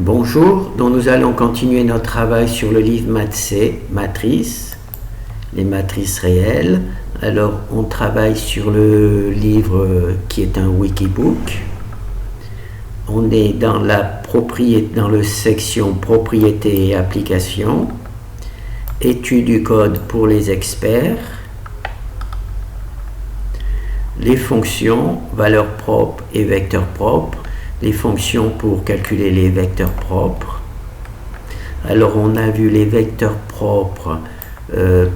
Bonjour, donc nous allons continuer notre travail sur le livre Maths C, Matrices, les matrices réelles. Alors on travaille sur le livre qui est un wikibook. On est dans dans la section propriétés et applications, étude du code pour les experts, les fonctions, valeurs propres et vecteurs propres, les fonctions pour calculer les vecteurs propres. Alors on a vu les vecteurs propres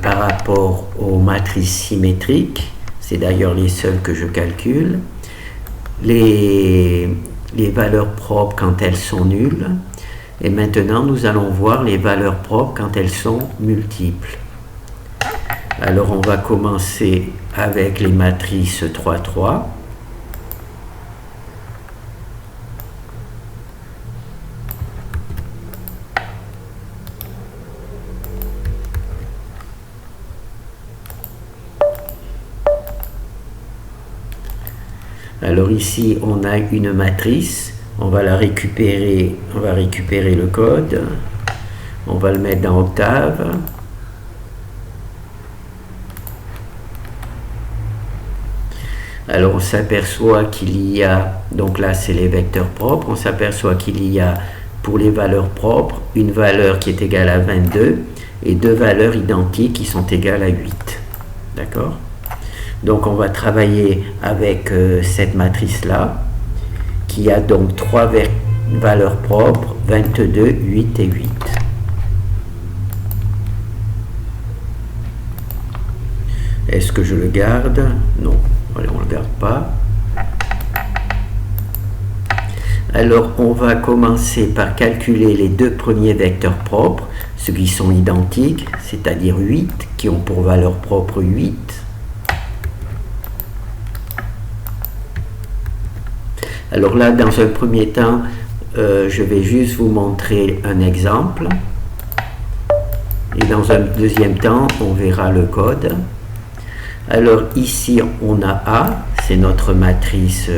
par rapport aux matrices symétriques, c'est d'ailleurs les seuls que je calcule, les valeurs propres quand elles sont nulles, et maintenant nous allons voir les valeurs propres quand elles sont multiples. Alors on va commencer avec les matrices 3, 3. Alors ici on a une matrice, on va récupérer le code, on va le mettre dans Octave. Alors on s'aperçoit qu'il y a, donc là c'est les vecteurs propres, on s'aperçoit qu'il y a pour les valeurs propres une valeur qui est égale à 22 et deux valeurs identiques qui sont égales à 8. D'accord ? Donc on va travailler avec cette matrice-là, qui a donc trois valeurs propres, 22, 8 et 8. Est-ce que je le garde? Non, allez, on ne le garde pas. Alors on va commencer par calculer les deux premiers vecteurs propres, ceux qui sont identiques, c'est-à-dire 8, qui ont pour valeur propre 8. Alors là, dans un premier temps, je vais juste vous montrer un exemple. Et dans un deuxième temps, on verra le code. Alors ici, on a A, c'est notre matrice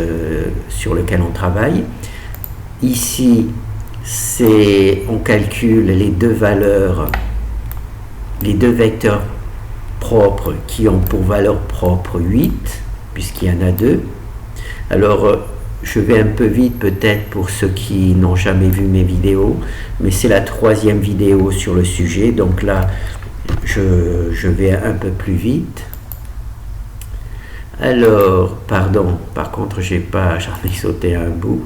sur laquelle on travaille. Ici, on calcule les deux valeurs, les deux vecteurs propres qui ont pour valeur propre 8, puisqu'il y en a deux. Alors, je vais un peu vite peut-être pour ceux qui n'ont jamais vu mes vidéos, mais c'est la troisième vidéo sur le sujet, donc là je vais un peu plus vite. Alors, pardon, par contre j'en ai sauté un bout.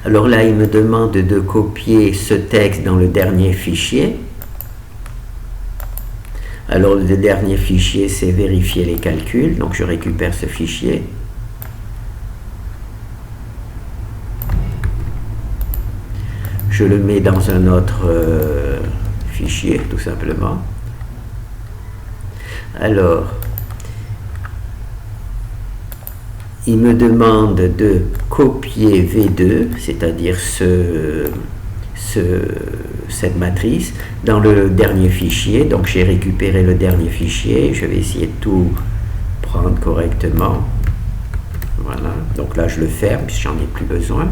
Alors là il me demande de copier ce texte dans le dernier fichier. Alors le dernier fichier, c'est vérifier les calculs, donc je récupère ce fichier. Je le mets dans un autre fichier, tout simplement. Alors, il me demande de copier V2, c'est-à-dire cette matrice dans le dernier fichier. Donc j'ai récupéré le dernier fichier, je vais essayer de tout prendre correctement. Voilà, donc là je le ferme puisque j'en ai plus besoin.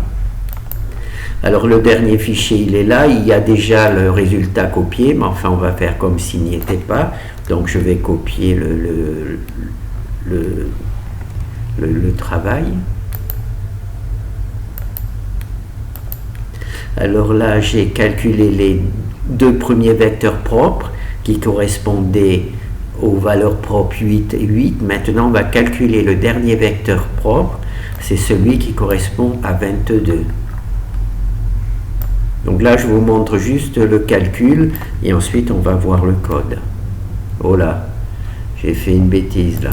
Alors le dernier fichier il est là, il y a déjà le résultat copié, mais enfin on va faire comme s'il n'y était pas. Donc je vais copier le travail. Alors là, j'ai calculé les deux premiers vecteurs propres qui correspondaient aux valeurs propres 8 et 8. Maintenant, on va calculer le dernier vecteur propre, c'est celui qui correspond à 22. Donc là, je vous montre juste le calcul et ensuite on va voir le code. Oh là, j'ai fait une bêtise là.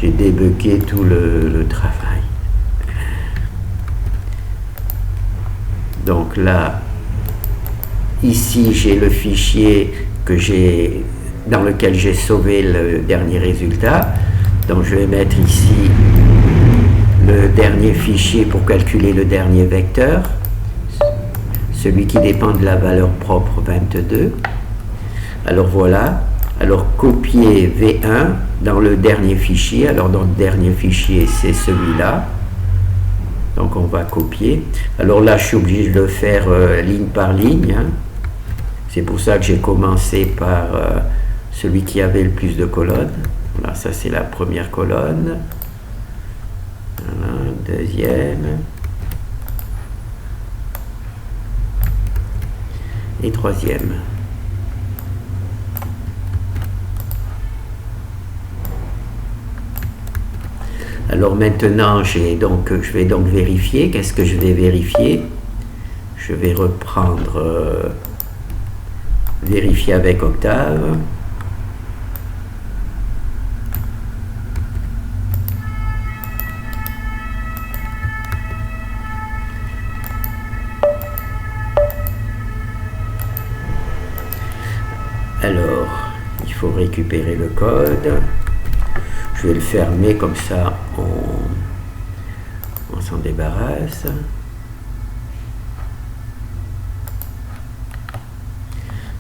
J'ai débugué tout le travail. Donc là, ici j'ai le fichier dans lequel j'ai sauvé le dernier résultat. Donc je vais mettre ici le dernier fichier pour calculer le dernier vecteur, celui qui dépend de la valeur propre 22. Alors voilà, Alors copier V1 dans le dernier fichier. Alors dans le dernier fichier, c'est celui-là. Donc on va copier. Alors là, je suis obligé de le faire ligne par ligne. Hein. C'est pour ça que j'ai commencé par celui qui avait le plus de colonnes. Voilà, ça c'est la première colonne. Voilà, deuxième. Et troisième. Alors maintenant, je vais donc vérifier. Qu'est-ce que je vais vérifier? Je vais reprendre vérifier avec Octave. Alors, il faut récupérer le code. Je vais le fermer comme ça, on s'en débarrasse.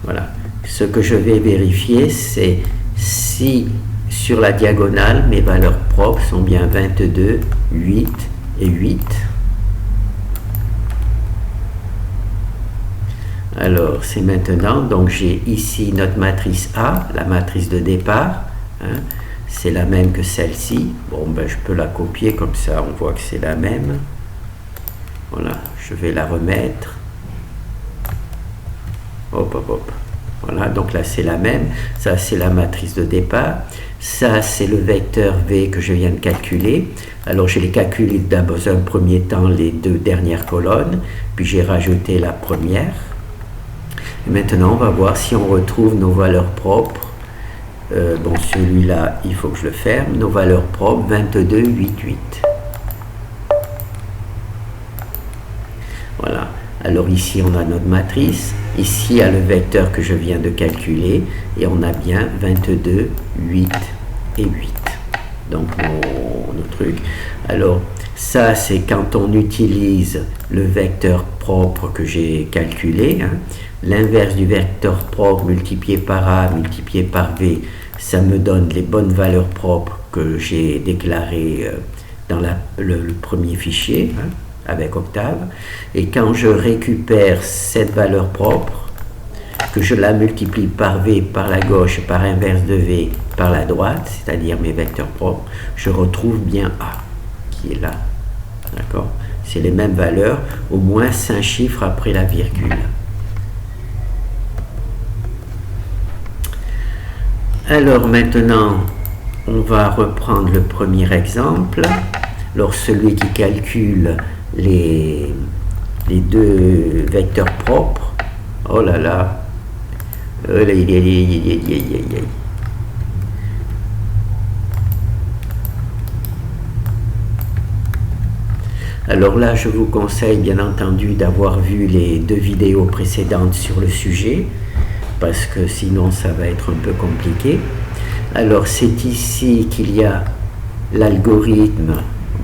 Voilà. Ce que je vais vérifier, c'est si sur la diagonale, mes valeurs propres sont bien 22, 8 et 8. Alors, c'est maintenant, donc j'ai ici notre matrice A, la matrice de départ. Hein, c'est la même que celle-ci. Bon, ben, je peux la copier comme ça, on voit que c'est la même. Voilà, je vais la remettre. Hop, hop, hop. Voilà, donc là, c'est la même. Ça, c'est la matrice de départ. Ça, c'est le vecteur V que je viens de calculer. Alors, je l'ai calculé d'abord dans un premier temps les deux dernières colonnes, puis j'ai rajouté la première. Et maintenant, on va voir si on retrouve nos valeurs propres. Bon, celui-là, il faut que je le ferme. Nos valeurs propres, 22, 8, 8. Voilà. Alors ici, on a notre matrice. Ici, il y a le vecteur que je viens de calculer. Et on a bien 22, 8 et 8. Donc, nos trucs. Alors, ça, c'est quand on utilise le vecteur propre que j'ai calculé. Hein. L'inverse du vecteur propre multiplié par A multiplié par V, ça me donne les bonnes valeurs propres que j'ai déclarées dans le premier fichier, hein, avec Octave. Et quand je récupère cette valeur propre, que je la multiplie par V par la gauche, par inverse de V par la droite, c'est-à-dire mes vecteurs propres, je retrouve bien A, qui est là. D'accord? C'est les mêmes valeurs, au moins 5 chiffres après la virgule. Alors maintenant, on va reprendre le premier exemple. Alors celui qui calcule les deux vecteurs propres. Oh là là. Alors là, je vous conseille bien entendu d'avoir vu les 2 vidéos précédentes sur le sujet, parce que sinon ça va être un peu compliqué. Alors c'est ici qu'il y a l'algorithme.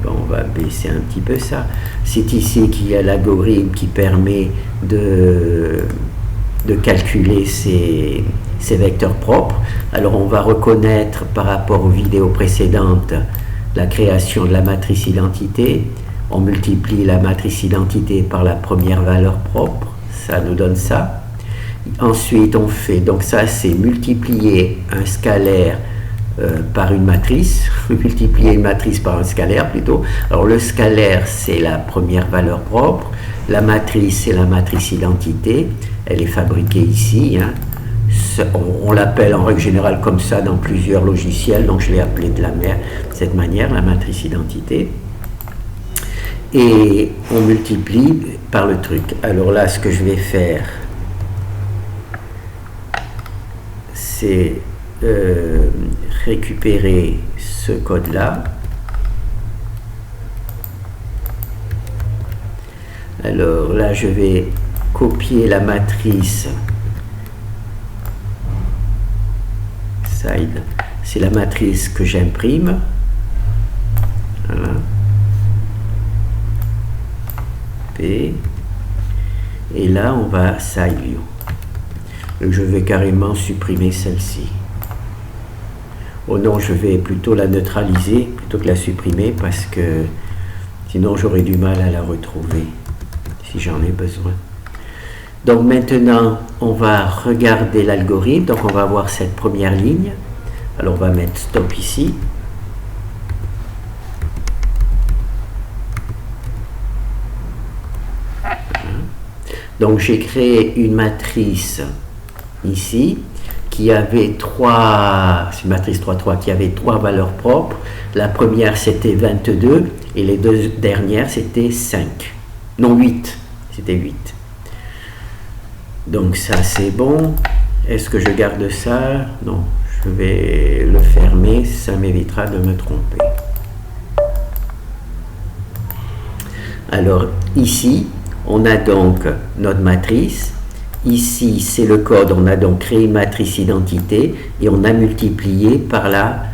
Bon, on va baisser un petit peu ça. C'est ici qu'il y a l'algorithme qui permet de calculer ces vecteurs propres. Alors on va reconnaître par rapport aux vidéos précédentes la création de la matrice identité. On multiplie la matrice identité par la première valeur propre, ça nous donne ça. Ensuite on fait, donc ça c'est multiplier un scalaire par une matrice, multiplier une matrice par un scalaire plutôt. Alors le scalaire c'est la première valeur propre, la matrice c'est la matrice identité, elle est fabriquée ici, hein. On l'appelle en règle générale comme ça dans plusieurs logiciels, donc je l'ai appelé de cette manière, la matrice identité. Et on multiplie par le truc. Alors là, ce que je vais faire, c'est récupérer ce code-là. Alors là, je vais copier la matrice. Side, c'est la matrice que j'imprime. Voilà. P. Et là, on va side view. Je vais carrément supprimer celle-ci. Oh non, je vais plutôt la neutraliser plutôt que la supprimer parce que sinon j'aurai du mal à la retrouver si j'en ai besoin. Donc maintenant, on va regarder l'algorithme. Donc on va voir cette première ligne. Alors on va mettre stop ici. Donc j'ai créé une matrice ici qui avait une matrice 3,3 qui avait 3 valeurs propres. La première c'était 22 et les deux dernières c'était 5. Non, 8. C'était 8. Donc ça c'est bon. Est-ce que je garde ça? Non, je vais le fermer, ça m'évitera de me tromper. Alors ici, on a donc notre matrice. Ici, c'est le code. On a donc créé une matrice identité et on a multiplié par la,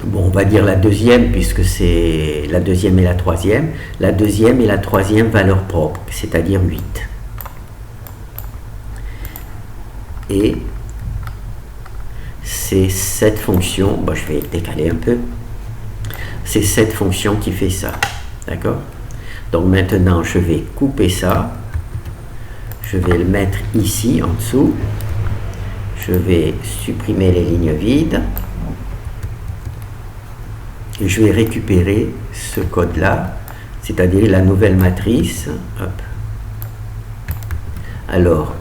bon, on va dire la deuxième, puisque c'est la deuxième et la troisième. La deuxième et la troisième valeur propre, c'est-à-dire 8. Et c'est cette fonction, bon, je vais décaler un peu. C'est cette fonction qui fait ça. D'accord? Donc maintenant, je vais couper ça. Je vais le mettre ici en dessous. Je vais supprimer les lignes vides. Et je vais récupérer ce code-là, c'est-à-dire la nouvelle matrice. Hop. Alors,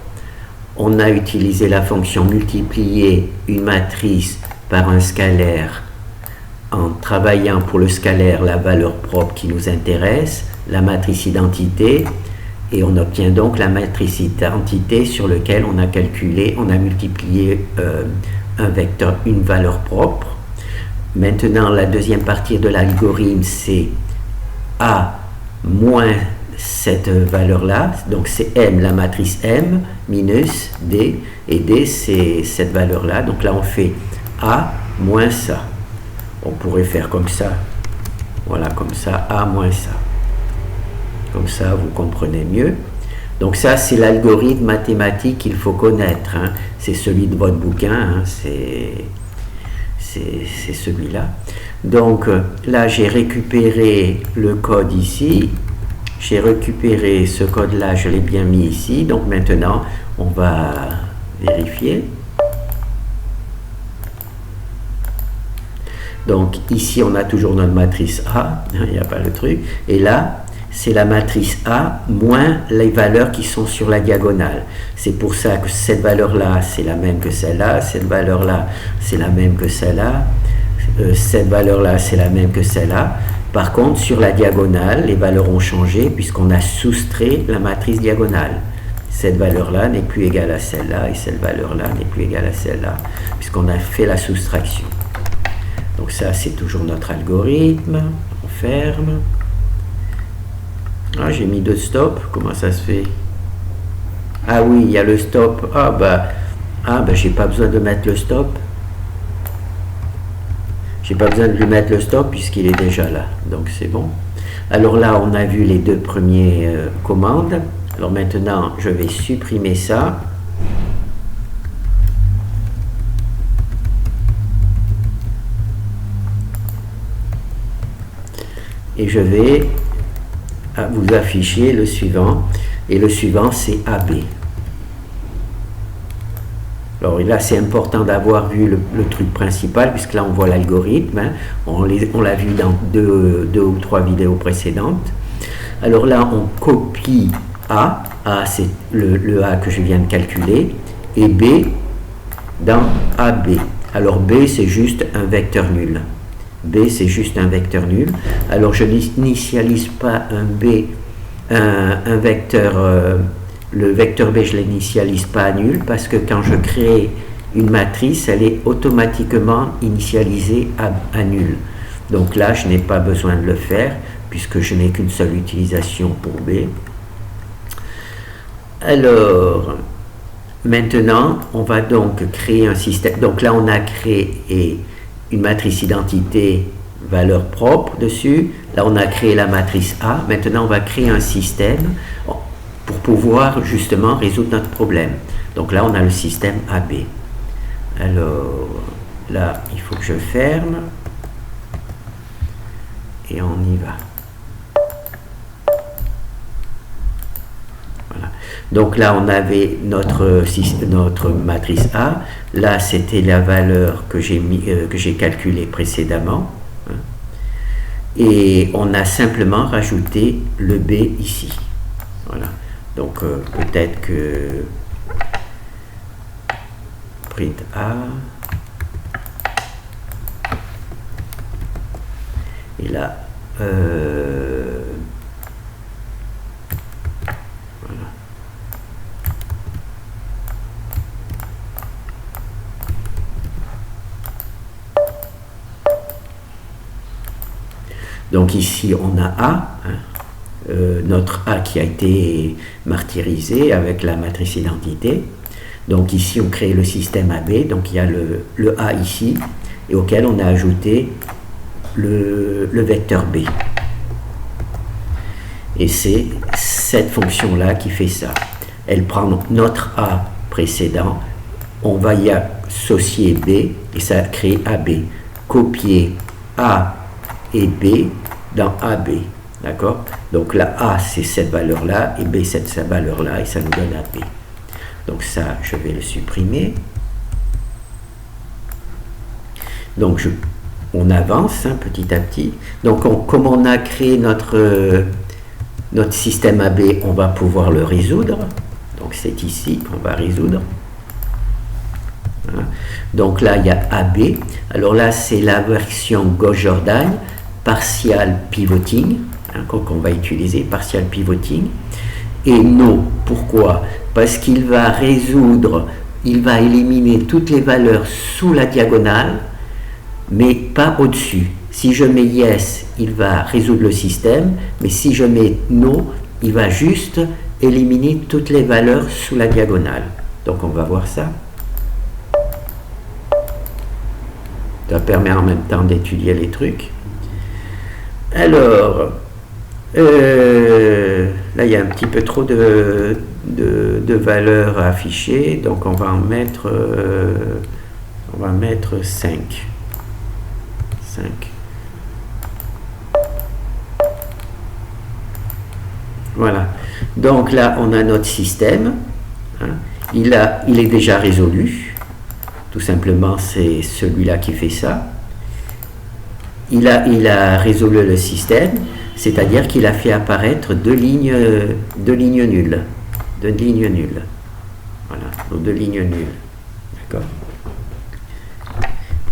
on a utilisé la fonction multiplier une matrice par un scalaire en travaillant pour le scalaire la valeur propre qui nous intéresse, la matrice identité, et on obtient donc la matrice identité sur laquelle on a calculé, on a multiplié un vecteur, une valeur propre. Maintenant, la deuxième partie de l'algorithme, c'est A moins cette valeur-là, donc c'est M, la matrice M, minus D, et D, c'est cette valeur-là. Donc là, on fait A moins ça. On pourrait faire comme ça. Voilà, comme ça, A moins ça. Comme ça, vous comprenez mieux. Donc ça, c'est l'algorithme mathématique qu'il faut connaître. Hein. C'est celui de votre bouquin, hein. C'est celui-là. Donc là, j'ai récupéré le code ici. J'ai récupéré ce code-là, je l'ai bien mis ici. Donc maintenant, on va vérifier. Donc ici, on a toujours notre matrice A. Il n'y a pas le truc. Et là, c'est la matrice A moins les valeurs qui sont sur la diagonale. C'est pour ça que cette valeur-là, c'est la même que celle-là. Cette valeur-là, c'est la même que celle-là. Cette valeur-là, c'est la même que celle-là. Par contre, sur la diagonale, les valeurs ont changé puisqu'on a soustrait la matrice diagonale. Cette valeur-là n'est plus égale à celle-là et cette valeur-là n'est plus égale à celle-là puisqu'on a fait la soustraction. Donc ça, c'est toujours notre algorithme. On ferme. Ah, j'ai mis 2 stops. Comment ça se fait? Ah oui, il y a le stop. Ah bah j'ai pas besoin de mettre le stop. J'ai pas besoin de lui mettre le stop puisqu'il est déjà là. Donc c'est bon. Alors là, on a vu les 2 premières commandes. Alors maintenant, je vais supprimer ça. Et je vais vous afficher le suivant. Et le suivant, c'est AB. Alors là, c'est important d'avoir vu le truc principal, puisque là, on voit l'algorithme. Hein. On l'a vu dans deux ou 3 vidéos précédentes. Alors là, on copie A. A, c'est le A que je viens de calculer. Et B dans AB. Alors B, c'est juste un vecteur nul. B, c'est juste un vecteur nul. Alors, je n'initialise pas un vecteur... le vecteur B, je ne l'initialise pas à nul parce que quand je crée une matrice, elle est automatiquement initialisée à nul. Donc là, je n'ai pas besoin de le faire puisque je n'ai qu'une seule utilisation pour B. Alors, maintenant, on va donc créer un système. Donc là, on a créé une matrice identité valeur propre dessus. Là, on a créé la matrice A. Maintenant, on va créer un système pour pouvoir justement résoudre notre problème. Donc là, on a le système AB. Alors, là, il faut que je ferme. Et on y va. Voilà. Donc là, on avait notre matrice A. Là, c'était la valeur que j'ai calculée précédemment. Et on a simplement rajouté le B ici. Voilà. Donc peut-être que print A. Et là, voilà. Donc ici, on a A, notre A qui a été martyrisé avec la matrice identité. Donc ici, on crée le système AB, donc il y a le A ici, et auquel on a ajouté le vecteur B. Et c'est cette fonction-là qui fait ça. Elle prend notre A précédent, on va y associer B, et ça crée AB. Copier A et B dans AB. D'accord? Donc la A, c'est cette valeur-là, et B, c'est cette valeur-là, et ça nous donne AB. Donc ça, je vais le supprimer. Donc on avance petit à petit. Donc comme on a créé notre système AB, on va pouvoir le résoudre. Donc c'est ici qu'on va résoudre. Voilà. Donc là, il y a AB. Alors là, c'est la version Gauss-Jordan, partial pivoting, qu'on va utiliser, partial pivoting. Et non, pourquoi? Parce qu'il va résoudre, il va éliminer toutes les valeurs sous la diagonale, mais pas au-dessus. Si je mets yes, il va résoudre le système, mais si je mets no, il va juste éliminer toutes les valeurs sous la diagonale. Donc on va voir ça. Ça permet en même temps d'étudier les trucs. Alors, là il y a un petit peu trop de valeurs affichées, donc on va en mettre, 5. Voilà. Donc là, on a notre système. Il est déjà résolu. Tout simplement, c'est celui-là qui fait ça. Il a résolu le système, c'est-à-dire qu'il a fait apparaître deux lignes nulles. Deux lignes nulles. Voilà, nos deux lignes nulles. D'accord?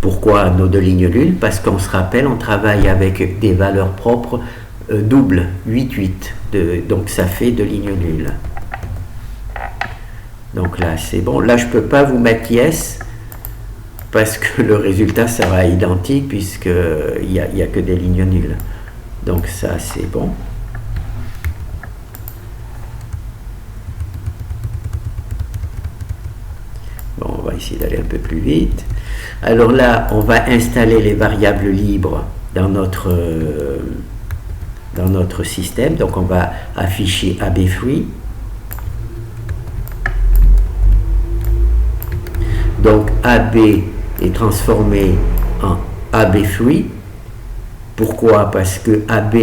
Pourquoi nos deux lignes nulles? Parce qu'on se rappelle, on travaille avec des valeurs propres doubles, 8, donc ça fait deux lignes nulles. Donc là, c'est bon. Là, je ne peux pas vous mettre yes, parce que le résultat sera identique, puisqu'il n'y a que des lignes nulles. Donc ça, c'est bon. Bon, on va essayer d'aller un peu plus vite. Alors là, on va installer les variables libres dans notre système. Donc on va afficher AB-free. Donc AB est transformé en AB-free. Pourquoi? Parce que AB,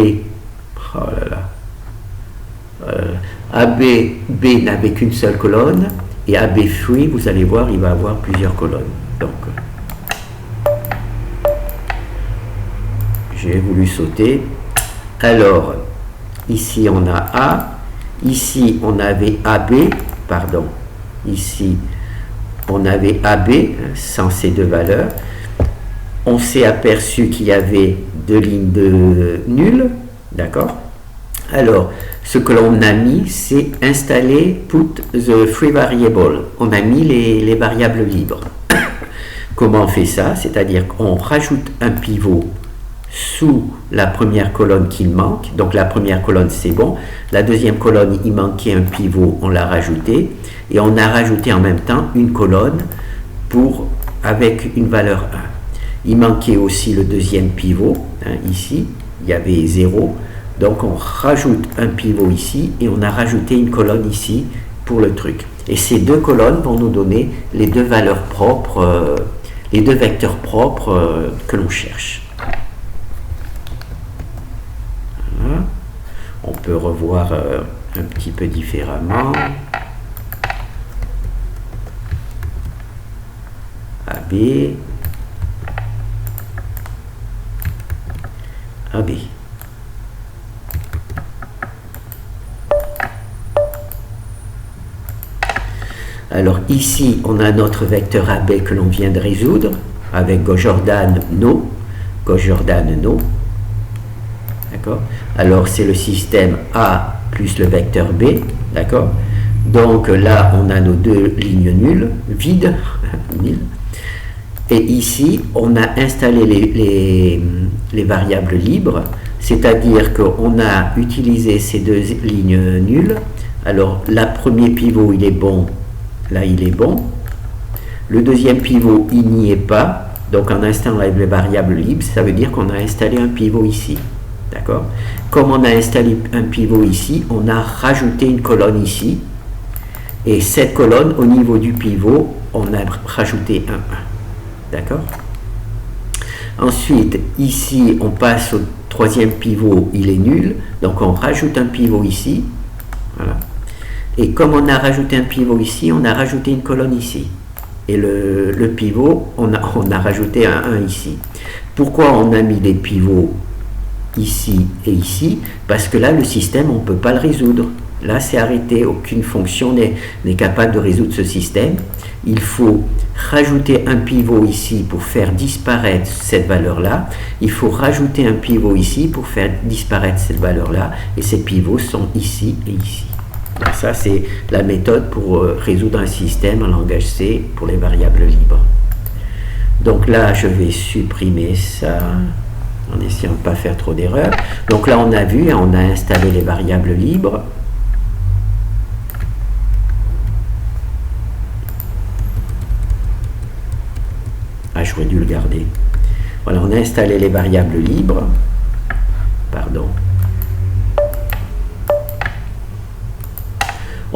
oh là là, AB, B n'avait qu'une seule colonne, et AB-free, vous allez voir, il va avoir plusieurs colonnes. Donc, j'ai voulu sauter. Alors, ici on a A, ici on avait AB, pardon, ici on avait AB sans ces deux valeurs. On s'est aperçu qu'il y avait deux lignes de nul, d'accord? Alors, ce que l'on a mis, c'est installer put the free variable. On a mis les variables libres. Comment on fait ça? C'est-à-dire qu'on rajoute un pivot sous la première colonne qu'il manque. Donc la première colonne, c'est bon. La deuxième colonne, il manquait un pivot, on l'a rajouté. Et on a rajouté en même temps une colonne avec une valeur 1. Il manquait aussi le deuxième pivot, ici, il y avait 0. Donc on rajoute un pivot ici et on a rajouté une colonne ici pour le truc. Et ces deux colonnes vont nous donner les deux valeurs propres, les deux vecteurs propres que l'on cherche. Voilà. On peut revoir un petit peu différemment. AB, AB. Alors ici, on a notre vecteur AB que l'on vient de résoudre avec Gauss-Jordan, no. Gauss-Jordan, no. D'accord? Alors c'est le système A plus le vecteur B. D'accord? Donc là, on a nos deux lignes nulles, vides. Et ici, on a installé les variables libres, c'est-à-dire qu'on a utilisé ces deux lignes nulles. Alors, le premier pivot, il est bon. Là, il est bon. Le deuxième pivot, il n'y est pas. Donc, en installant les variables libres, ça veut dire qu'on a installé un pivot ici. D'accord? Comme on a installé un pivot ici, on a rajouté une colonne ici. Et cette colonne, au niveau du pivot, on a rajouté un 1. D'accord? Ensuite, ici, on passe au troisième pivot, il est nul. Donc, on rajoute un pivot ici. Voilà. Et comme on a rajouté un pivot ici, on a rajouté une colonne ici. Et le pivot, on a rajouté un 1 ici. Pourquoi on a mis des pivots ici et ici? Parce que là, le système, on ne peut pas le résoudre. Là, c'est arrêté. Aucune fonction n'est capable de résoudre ce système. Il faut rajouter un pivot ici pour faire disparaître cette valeur-là. Il faut rajouter un pivot ici pour faire disparaître cette valeur-là. Et ces pivots sont ici et ici. Donc ça, c'est la méthode pour résoudre un système en langage C pour les variables libres. Donc là, je vais supprimer ça en essayant de ne pas faire trop d'erreurs. Donc là, on a vu, on a installé les variables libres. Ah, j'aurais dû le garder. Voilà, on a installé les variables libres. Pardon.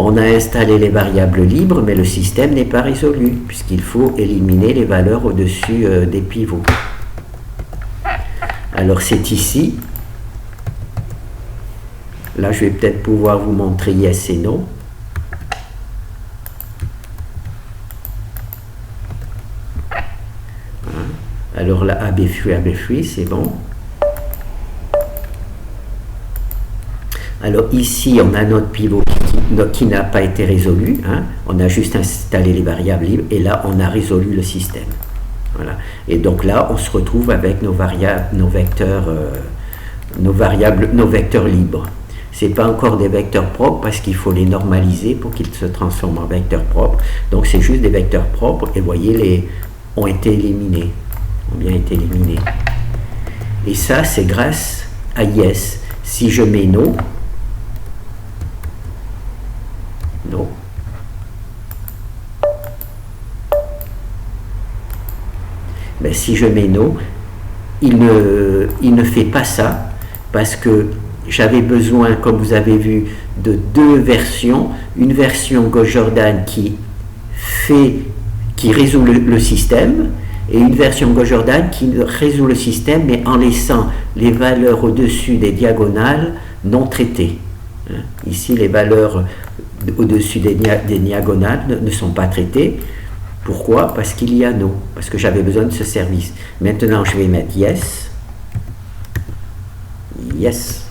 On a installé les variables libres, mais le système n'est pas résolu, puisqu'il faut éliminer les valeurs au-dessus des pivots. Alors c'est ici. Là, je vais peut-être pouvoir vous montrer yes et no. Voilà. Alors là, AB free, c'est bon. Alors ici, on a notre pivot qui n'a pas été résolu. Hein. On a juste installé les variables libres et là, on a résolu le système. Voilà. Et donc là, on se retrouve avec nos vecteurs libres. Ce n'est pas encore des vecteurs propres parce qu'il faut les normaliser pour qu'ils se transforment en vecteurs propres. Donc c'est juste des vecteurs propres et vous voyez, ont été éliminés. Ont bien été éliminés. Et ça, c'est grâce à yes. Si je mets no, ben, si je mets no, il ne fait pas ça parce que j'avais besoin, comme vous avez vu, de deux versions. Une version Gauss-Jordan qui résout le système et une version Gauss-Jordan qui résout le système mais en laissant les valeurs au-dessus des diagonales non traitées. Ici, les valeurs au-dessus des diagonales ne sont pas traitées. Pourquoi? Parce qu'il y a no, parce que j'avais besoin de ce service. Maintenant, je vais mettre yes. Yes.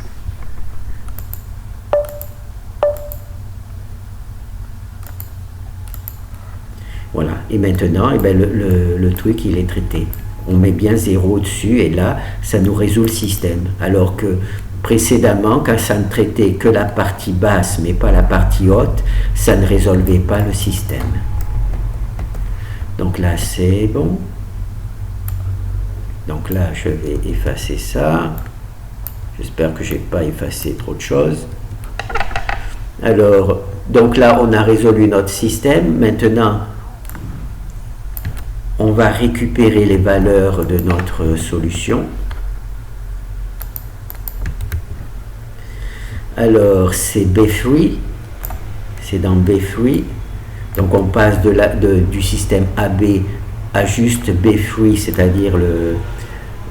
Voilà. Et maintenant, eh ben, le truc, il est traité. On met bien 0 dessus et là, ça nous résout le système. Alors que précédemment, quand ça ne traitait que la partie basse, mais pas la partie haute, ça ne résolvait pas le système. Donc là, c'est bon. Donc là, je vais effacer ça. J'espère que je n'ai pas effacé trop de choses. Alors, donc là, on a résolu notre système. Maintenant, on va récupérer les valeurs de notre solution. Alors, c'est B3. C'est dans B3. Donc on passe du système AB ajuste B-free, c'est-à-dire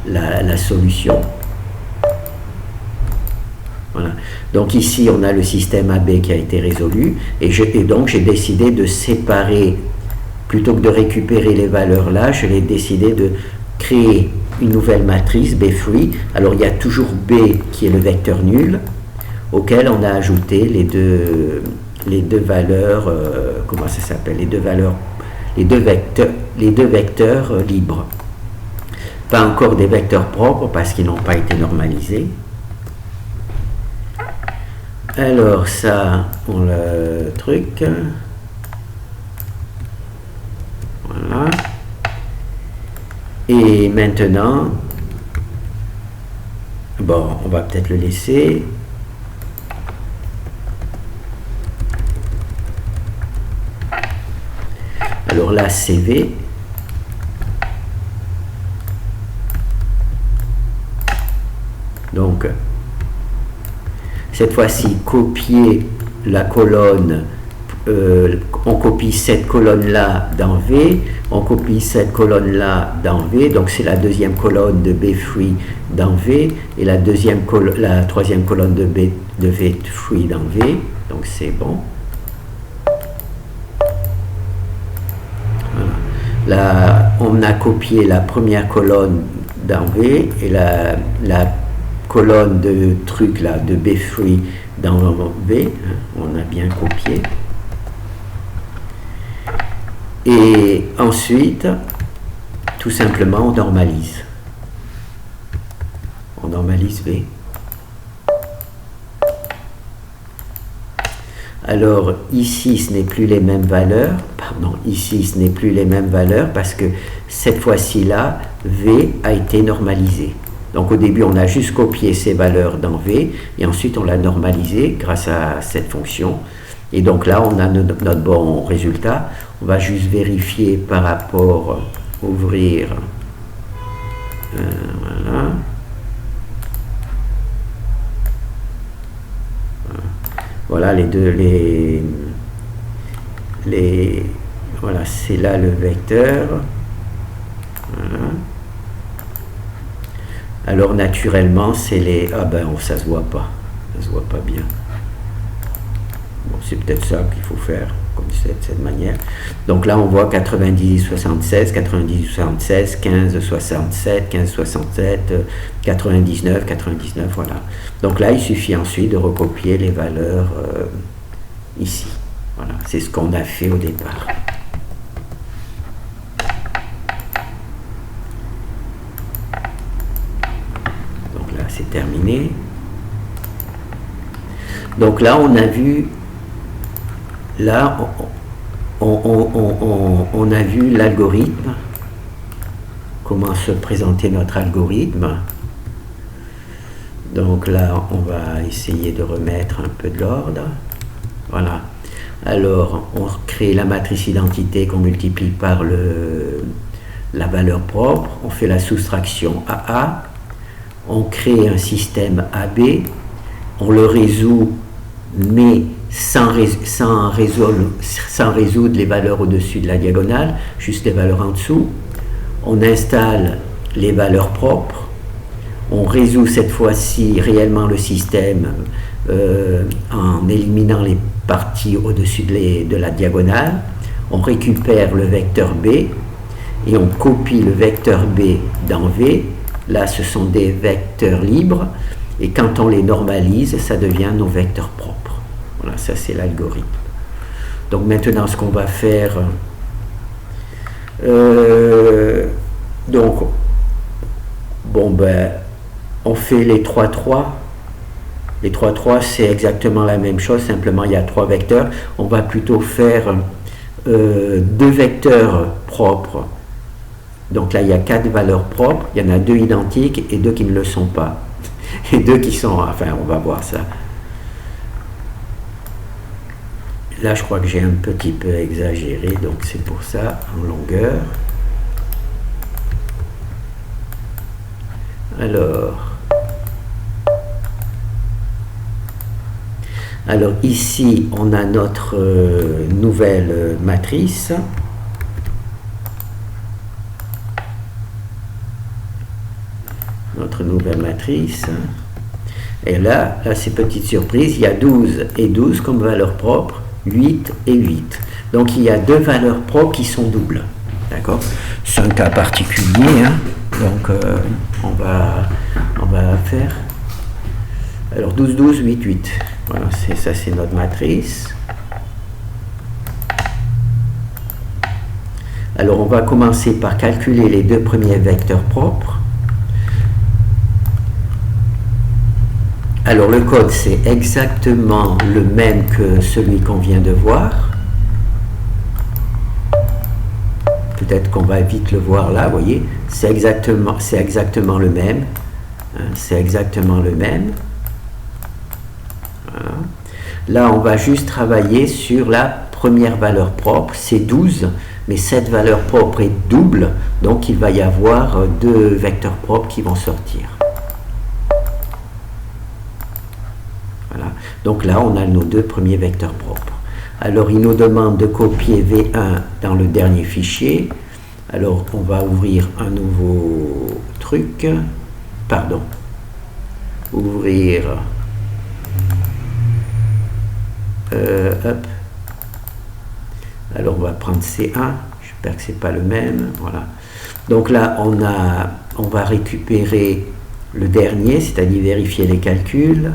la solution. Voilà. Donc ici, on a le système AB qui a été résolu, et donc j'ai décidé de séparer, plutôt que de récupérer les valeurs là, je l'ai décidé de créer une nouvelle matrice B-free. Alors il y a toujours B qui est le vecteur nul, auquel on a ajouté les deux valeurs, comment ça s'appelle, les deux vecteurs libres. Pas encore des vecteurs propres parce qu'ils n'ont pas été normalisés. Alors ça, on le truc. Voilà. Et maintenant, bon, on va peut-être le laisser. Alors là, CV. Donc, cette fois-ci, copier la colonne, on copie cette colonne-là dans V, on copie cette colonne-là dans V, donc c'est la deuxième colonne de B-free dans V, et la troisième colonne de V-free dans V, donc c'est bon. Voilà. Là, on a copié la première colonne dans V, et la colonne de truc là, de B-free dans V, on a bien copié. Et ensuite, tout simplement, on normalise. On normalise V. Alors, ici, ce n'est plus les mêmes valeurs. Pardon, ici, ce n'est plus les mêmes valeurs parce que cette fois-ci là, V a été normalisé. Donc au début, on a juste copié ces valeurs dans V, et ensuite on l'a normalisé grâce à cette fonction. Et donc là, on a notre bon résultat. On va juste vérifier par rapport, ouvrir, voilà. Voilà voilà, c'est là le vecteur. Voilà. Alors naturellement, c'est les... Ah ben, ça se voit pas. Ça se voit pas bien. Bon, c'est peut-être ça qu'il faut faire, comme cette manière. Donc là, on voit 90, 76, 90, 76, 15, 67, 15, 67, 99, 99, voilà. Donc là, il suffit ensuite de recopier les valeurs ici. Voilà, c'est ce qu'on a fait au départ. C'est terminé. Donc là, on a vu, là, on a vu l'algorithme, comment se présenter notre algorithme. Donc là, on va essayer de remettre un peu de l'ordre. Voilà. Alors, on crée la matrice identité qu'on multiplie par la valeur propre. On fait la soustraction AA. On crée un système AB, on le résout, mais sans résoudre les valeurs au-dessus de la diagonale, juste les valeurs en dessous. On installe les valeurs propres, on résout cette fois-ci réellement le système en éliminant les parties au-dessus de la diagonale. On récupère le vecteur B et on copie le vecteur B dans V. Là, ce sont des vecteurs libres, et quand on les normalise, ça devient nos vecteurs propres. Voilà, ça c'est l'algorithme. Donc maintenant, ce qu'on va faire, donc, bon ben, on fait les 3-3. Les 3-3, c'est exactement la même chose, simplement il y a 3 vecteurs. On va plutôt faire 2 vecteurs propres. Donc là, il y a 4 valeurs propres, il y en a 2 identiques et 2 qui ne le sont pas. Et 2 qui sont... Enfin, on va voir ça. Là, je crois que j'ai un petit peu exagéré, donc c'est pour ça, en longueur. Alors ici, on a notre nouvelle matrice. notre nouvelle matrice. Et là, c'est petite surprise, il y a 12 et 12 comme valeur propre, 8 et 8. Donc il y a deux valeurs propres qui sont doubles. D'accord? C'est un cas particulier, hein? Donc on va faire. Alors 12, 12, 8, 8. Voilà, ça c'est notre matrice. Alors on va commencer par calculer les deux premiers vecteurs propres. Alors le code c'est exactement le même que celui qu'on vient de voir. Peut-être qu'on va vite le voir là, vous voyez, c'est exactement le même. C'est exactement le même. Voilà. Là, on va juste travailler sur la première valeur propre, c'est 12, mais cette valeur propre est double, donc il va y avoir deux vecteurs propres qui vont sortir. Voilà. Donc là, on a nos deux premiers vecteurs propres. Alors, il nous demande de copier V1 dans le dernier fichier. Alors, on va ouvrir un nouveau truc. Pardon. Ouvrir. Hop. Alors, on va prendre C1. J'espère que ce n'est pas le même. Voilà. Donc là, on va récupérer le dernier, c'est-à-dire vérifier les calculs.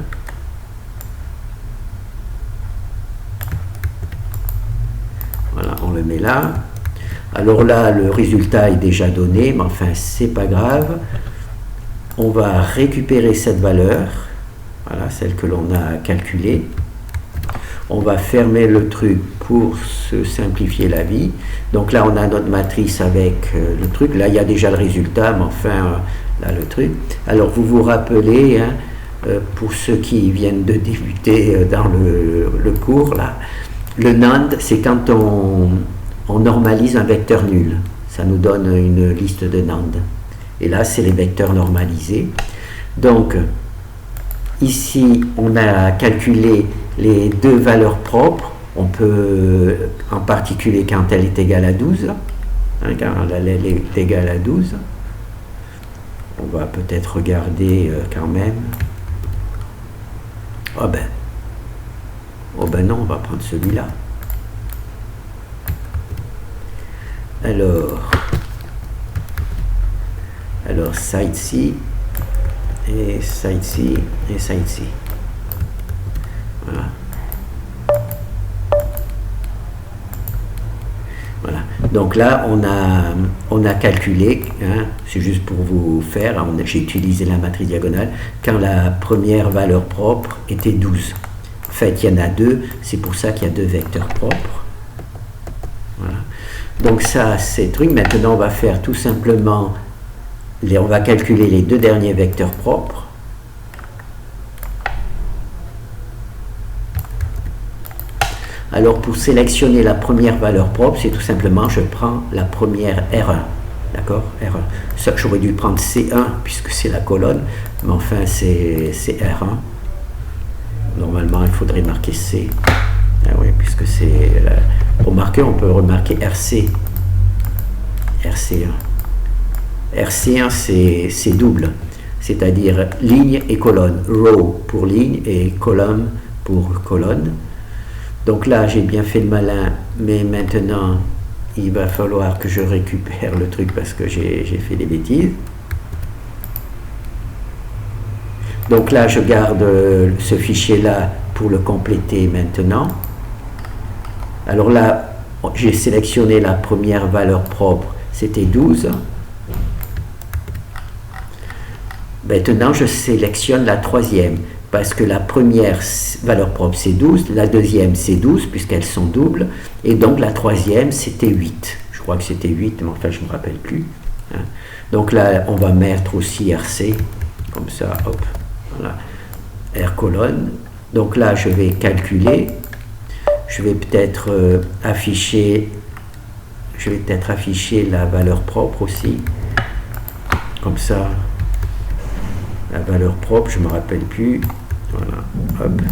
Voilà, on le met là. Alors là, le résultat est déjà donné, mais enfin, c'est pas grave. On va récupérer cette valeur, voilà, celle que l'on a calculée. On va fermer le truc pour se simplifier la vie. Donc là, on a notre matrice avec le truc. Là, il y a déjà le résultat, mais enfin, là, le truc. Alors, vous vous rappelez, hein, pour ceux qui viennent de débuter dans le cours, là, le NAND, c'est quand on normalise un vecteur nul. Ça nous donne une liste de NAND. Et là, c'est les vecteurs normalisés. Donc, ici, on a calculé les deux valeurs propres. On peut, en particulier quand elle est égale à 12. Hein, quand elle est égale à 12. On va peut-être regarder quand même. Oh ben non, on va prendre celui-là. Alors side C et side C et side C. Voilà. Voilà. Donc là, on a calculé, hein, c'est juste pour vous faire, j'ai utilisé la matrice diagonale, quand la première valeur propre était 12. En fait, il y en a deux, c'est pour ça qu'il y a deux vecteurs propres. Voilà. Donc ça, c'est truc. Maintenant, on va faire tout simplement, on va calculer les deux derniers vecteurs propres. Alors, pour sélectionner la première valeur propre, c'est tout simplement, je prends la première R1. D'accord? R1. Ça, j'aurais dû prendre C1, puisque c'est la colonne, mais enfin, c'est R1. Normalement, il faudrait marquer C. Ah oui, puisque c'est... Pour marquer, on peut remarquer RC. RC1. RC1, c'est double. C'est-à-dire ligne et colonne. Row pour ligne et colonne pour colonne. Donc là, j'ai bien fait le malin, mais maintenant, il va falloir que je récupère le truc parce que j'ai fait des bêtises. Donc là, je garde ce fichier-là pour le compléter maintenant. Alors là, j'ai sélectionné la première valeur propre, c'était 12. Maintenant, je sélectionne la troisième, parce que la première valeur propre, c'est 12, la deuxième, c'est 12, puisqu'elles sont doubles, et donc la troisième, c'était 8. Je crois que c'était 8, mais enfin, je ne me rappelle plus. Hein. Donc là, on va mettre aussi RC, comme ça, hop, voilà, R colonne. Donc là, je vais calculer. Je vais peut-être afficher la valeur propre aussi. Comme ça, la valeur propre, je ne me rappelle plus. Voilà, hop.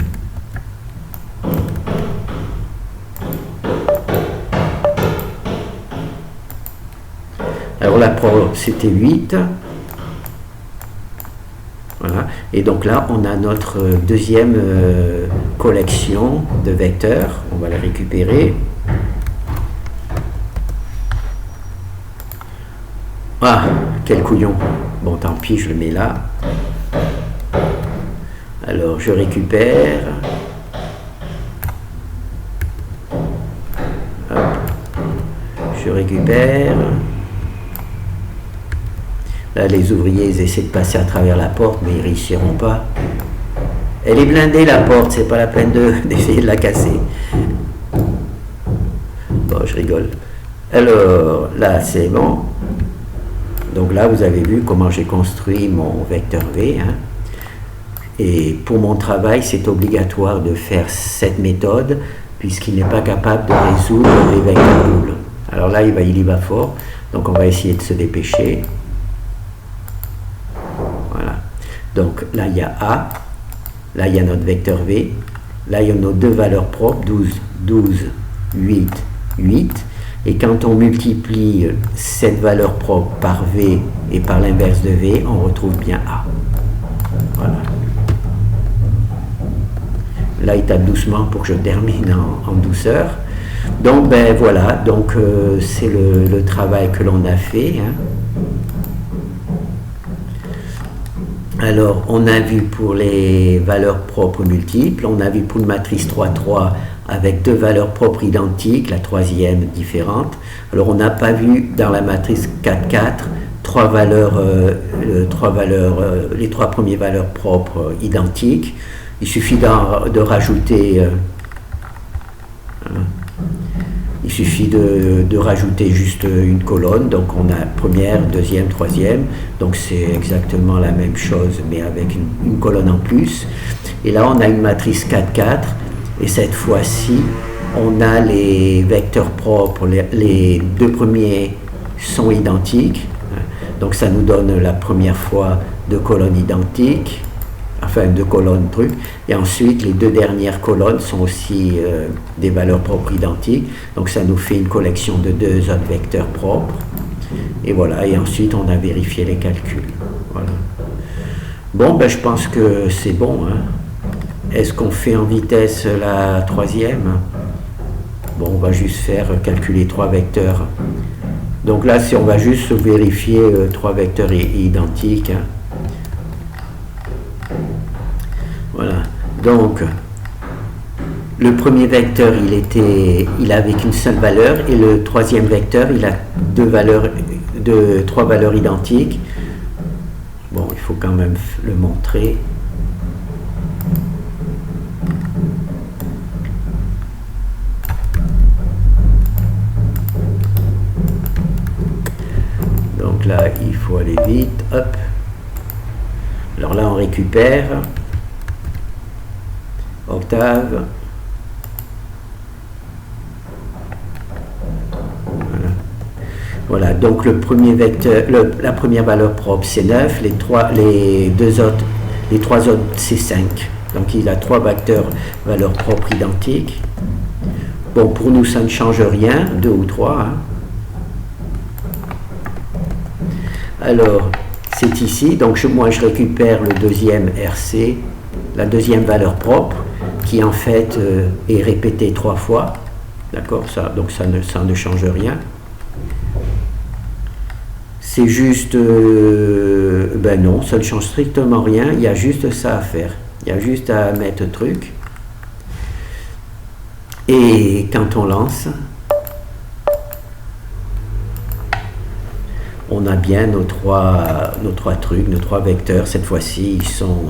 Alors la propre, c'était 8. Voilà. Et donc là, on a notre deuxième collection de vecteurs. On va les récupérer. Ah, quel couillon. Bon, tant pis, je le mets là. Alors, je récupère. Hop. Je récupère. Là, les ouvriers, ils essaient de passer à travers la porte, mais ils ne réussiront pas. Elle est blindée, la porte, c'est pas la peine d'essayer de la casser. Bon, je rigole. Alors, là, c'est bon. Donc là, vous avez vu comment j'ai construit mon vecteur V. Hein. Et pour mon travail, c'est obligatoire de faire cette méthode, puisqu'il n'est pas capable de résoudre les vecteurs doubles. Alors là, il y va fort. Donc on va essayer de se dépêcher. Donc là, il y a A, là, il y a notre vecteur V, là, il y a nos deux valeurs propres, 12, 12, 8, 8. Et quand on multiplie cette valeur propre par V et par l'inverse de V, on retrouve bien A. Voilà. Là, il tape doucement pour que je termine en douceur. Donc, ben voilà, donc c'est le travail que l'on a fait. Hein. Alors, on a vu pour les valeurs propres multiples, on a vu pour une matrice 3,3 avec deux valeurs propres identiques, la troisième différente. Alors, on n'a pas vu dans la matrice 4,4 les trois premières valeurs propres identiques. Il suffit de rajouter... il suffit de rajouter juste une colonne, donc on a première, deuxième, troisième, donc c'est exactement la même chose mais avec une colonne en plus. Et là on a une matrice 4,4 et cette fois-ci on a les vecteurs propres, les deux premiers sont identiques, donc ça nous donne la première fois deux colonnes identiques, enfin deux colonnes trucs, et ensuite les deux dernières colonnes sont aussi des valeurs propres identiques, donc ça nous fait une collection de deux autres vecteurs propres, et voilà, et ensuite on a vérifié les calculs. Voilà. Bon, ben je pense que c'est bon. Hein. Est-ce qu'on fait en vitesse la troisième? Bon, on va juste faire calculer trois vecteurs. Donc là, si on va juste vérifier trois vecteurs identiques. Hein. Voilà, donc le premier vecteur il avait qu'une seule valeur et le troisième vecteur il a trois valeurs identiques. Bon, il faut quand même le montrer. Donc là il faut aller vite, hop. Alors là on récupère. Octave. Voilà, donc le premier vecteur, la première valeur propre c'est 9, les trois autres c'est 5. Donc il a trois vecteurs valeurs propres identiques. Bon, pour nous ça ne change rien, 2 ou 3. Hein. Alors, c'est ici, donc moi je récupère le deuxième RC, la deuxième valeur propre, qui en fait est répétée 3 fois, d'accord, donc ça ne change rien. C'est juste, ben non, ça ne change strictement rien, il y a juste ça à faire, il y a juste à mettre le truc, et quand on lance, on a bien nos trois trucs, nos trois vecteurs, cette fois-ci ils sont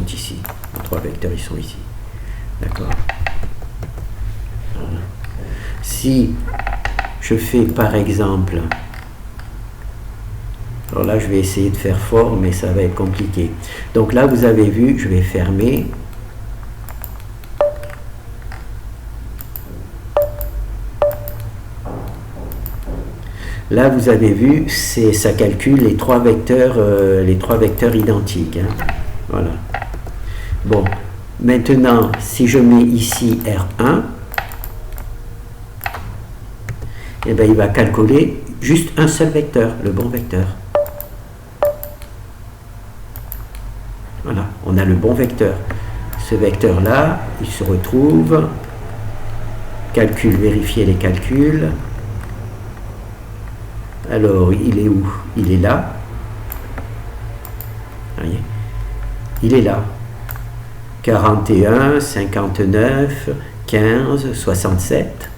ici, nos trois vecteurs ils sont ici. D'accord. Si je fais par exemple, alors là je vais essayer de faire fort mais ça va être compliqué. Donc là vous avez vu, je vais fermer. Là vous avez vu, ça calcule les trois vecteurs identiques. Hein. Voilà. Bon. Maintenant, si je mets ici R1, eh bien, il va calculer juste un seul vecteur, le bon vecteur. Voilà, on a le bon vecteur. Ce vecteur-là, il se retrouve, calcul, vérifier les calculs. Alors, il est où? Il est là. Voyez, il est là. 41, 59, 15, 67.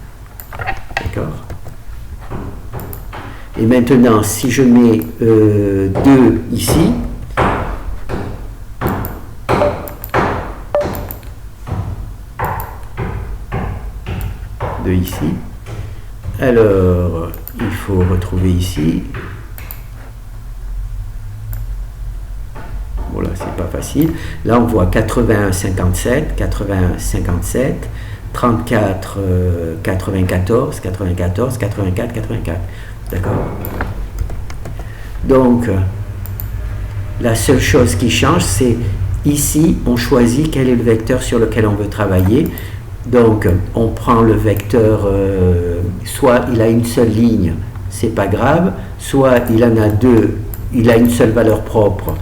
D'accord. Et maintenant, si je mets 2 ici, ici, alors il faut retrouver ici. Voilà, c'est pas facile. Là, on voit 81, 57, 81, 57, 34, 94, 94, 84, 84. D'accord? Donc, la seule chose qui change, c'est ici, on choisit quel est le vecteur sur lequel on veut travailler. Donc, on prend le vecteur, soit il a une seule ligne, c'est pas grave, soit il en a deux, il a une seule valeur propre,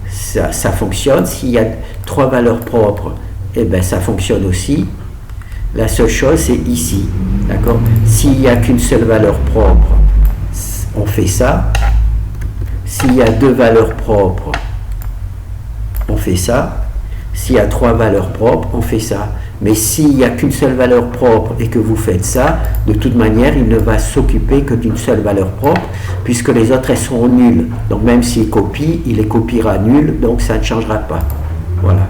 ça fonctionne. S'il y a 3 valeurs propres, eh ben, ça fonctionne aussi. La seule chose, c'est ici, d'accord? S'il n'y a qu'une seule valeur propre, on fait ça. S'il y a 2 valeurs propres, on fait ça. S'il y a 3 valeurs propres, on fait ça. Mais s'il n'y a qu'une seule valeur propre et que vous faites ça, de toute manière, il ne va s'occuper que d'une seule valeur propre, puisque les autres, elles seront nulles. Donc même s'il copie, il les copiera nulles, donc ça ne changera pas. Voilà.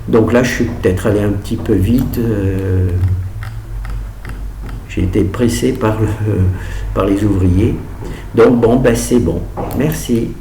Donc là, je suis peut-être allé un petit peu vite. J'ai été pressé par les ouvriers. Donc bon, ben c'est bon. Merci.